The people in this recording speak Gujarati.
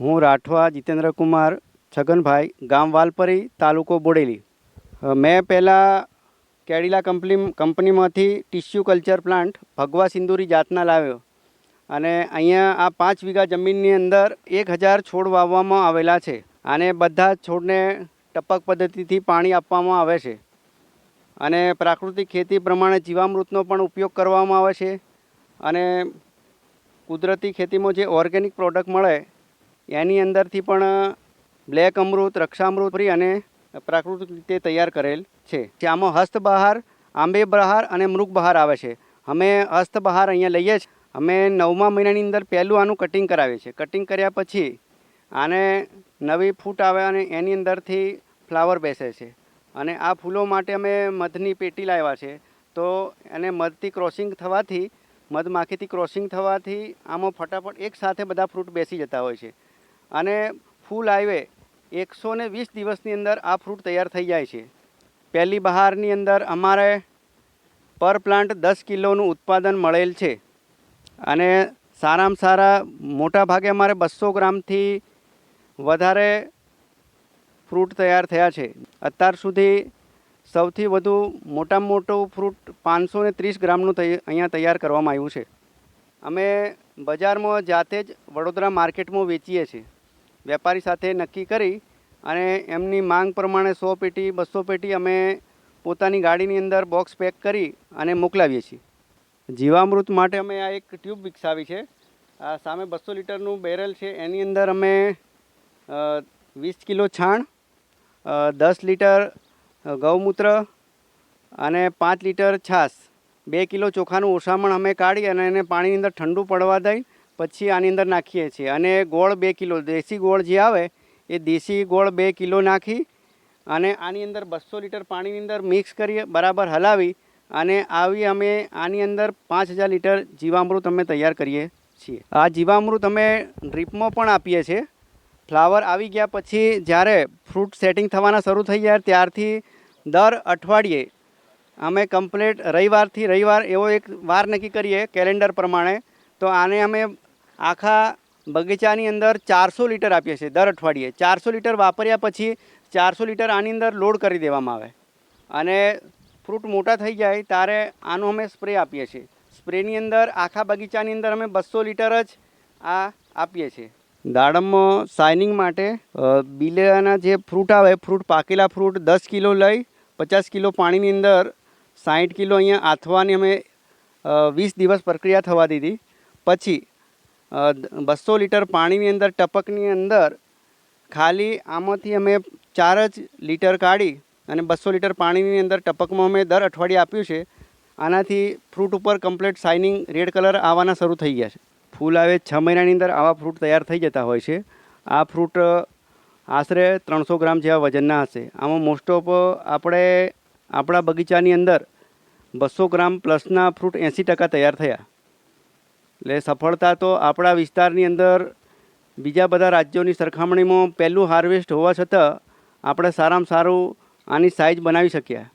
હું રાઠવા જીતેન્દ્ર કુમાર છગનભાઈ, ગામ વાલપરી, તાલુકો બોડેલી. મેં પહેલાં કેડિલા કંપનીમાંથી ટિશ્યુ કલ્ચર પ્લાન્ટ ભગવા સિંદુરી જાતના લાવ્યો અને અહીંયા આ 5 વીઘા જમીનની અંદર 1000 છોડ વાવવામાં આવેલા છે. અને બધા છોડને ટપક પદ્ધતિથી પાણી આપવામાં આવે છે અને પ્રાકૃતિક ખેતી પ્રમાણે જીવામૃતનો પણ ઉપયોગ કરવામાં આવે છે. અને કુદરતી ખેતીમાં જે ઓર્ગેનિક પ્રોડક્ટ મળે એની અંદરથી પણ બ્લેક અમૃત, રક્ષામૃત અને પ્રાકૃતિક રીતે તૈયાર કરેલ છે. આમાં હસ્તબહાર, આંબે બહાર અને મૃગ બહાર આવે છે. અમે હસ્તબહાર અહીંયા લઈએ છીએ. અમે 9મા મહિનાની અંદર પહેલું આનું કટિંગ કરાવીએ છીએ. કટિંગ કર્યા પછી આને નવી ફૂટ આવે અને એની અંદરથી ફ્લાવર બેસે છે. અને આ ફૂલો માટે અમે મધની પેટી લાવ્યા છે. તો એને મધથી ક્રોસિંગ થવાથી, મધમાખીથી ક્રોસિંગ થવાથી આમાં ફટાફટ એક સાથે બધા ફ્રૂટ બેસી જતા હોય છે. અને ફૂલ આવે 120 દિવસની અંદર આ ફ્રૂટ તૈયાર થઈ જાય છે. પહેલી બહારની અંદર અમારે પર પ્લાન્ટ 10 કિલોનું ઉત્પાદન મળેલ છે. અને સારામાં સારા મોટા ભાગે અમારે 200 ગ્રામથી વધારે ફ્રૂટ તૈયાર થયા છે. અત્યાર સુધી સૌથી વધુ મોટામાં મોટું ફ્રૂટ 530 ગ્રામનું અહીંયા તૈયાર કરવામાં આવ્યું છે. અમે બજારમાં જાતે જ વડોદરા માર્કેટમાં વેચીએ છીએ. વેપારી સાથે નક્કી કરી અને એમની માંગ પ્રમાણે 100 પેટી 200 પેટી અમે પોતાની ગાડીની અંદર બોક્સ પેક કરી અને મોકલાવીએ છીએ. જીવામૃત માટે અમે આ એક ટ્યુબ વિકસાવી છે. આ સામે 200 લીટરનું બેરલ છે. એની અંદર અમે 20 કિલો છાણ, 10 લીટર ગૌમૂત્ર અને 5 લીટર છાશ, 2 કિલો ચોખાનું ઓસામણ અમે કાઢી અને એને પાણીની અંદર ઠંડુ પડવા દઈ પછી આની અંદર નાખીએ છીએ. અને ગોળ 2 કિલો, દેશી ગોળ જે આવે એ દેશી ગોળ 2 કિલો નાખી અને આની અંદર 200 લીટર પાણીની અંદર મિક્સ કરી બરાબર હલાવી અને અમે આની અંદર 5000 લીટર જીવામૃત અમે તૈયાર કરીએ છીએ. આ જીવામૃત અમે ડ્રીપમાં પણ આપીએ છીએ. ફ્લાવર આવી ગયા પછી જ્યારે ફ્રૂટ સેટિંગ થવાના શરૂ થઈ જાય ત્યારથી દર અઠવાડિયે અમે કમ્પ્લીટ રવિવારથી રવિવાર એવો એક વાર નક્કી કરીએ કેલેન્ડર પ્રમાણે. તો આને અમે આખા બગીચાની અંદર 400 લીટર આપીએ છીએ દર અઠવાડિયે. 400 લીટર વાપર્યા પછી 400 લીટર આની અંદર લોડ કરી દેવામાં આવે અને ફ્રૂટ મોટા થઈ જાય ત્યારે આનો અમે સ્પ્રે આપીએ છીએ. સ્પ્રેની અંદર આખા બગીચાની અંદર અમે 200 લીટર જ આ આપીએ છીએ. દાડમમાં શાઇનિંગ માટે બિલાના જે ફ્રૂટ આવે, ફ્રૂટ પાકેલા ફ્રૂટ 10 કિલો લઈ 50 કિલો પાણીની અંદર 60 કિલો અહીંયા આથવાની અમે 20 દિવસ પ્રક્રિયા થવા દીધી. પછી 200 લીટર પાણીની અંદર ટપકની અંદર ખાલી આમાંથી અમે 4 જ લીટર કાઢી અને 200 લીટર પાણીની અંદર ટપકમાં અમે દર અઠવાડિયે આપ્યું છે. આનાથી ફ્રૂટ ઉપર કમ્પ્લીટ શાઇનિંગ રેડ કલર આવવાના શરૂ થઈ ગયા છે. ફૂલ આવે 6 મહિનાની અંદર આવા ફ્રૂટ તૈયાર થઈ જતા હોય છે. આ ફ્રૂટ આશરે 300 ગ્રામ જેવા વજનના હશે. આમાં મોસ્ટ ઓફ આપણે આપણા બગીચાની અંદર 200 ગ્રામ પ્લસના ફ્રૂટ 80% તૈયાર થયા. એટલે સફળતા તો આપણા વિસ્તારની અંદર બીજા બધા રાજ્યોની સરખામણીમાં પહેલું હાર્વેસ્ટ હોવા છતાં આપણે સારામાં સારું આની સાઇઝ બનાવી શક્યા.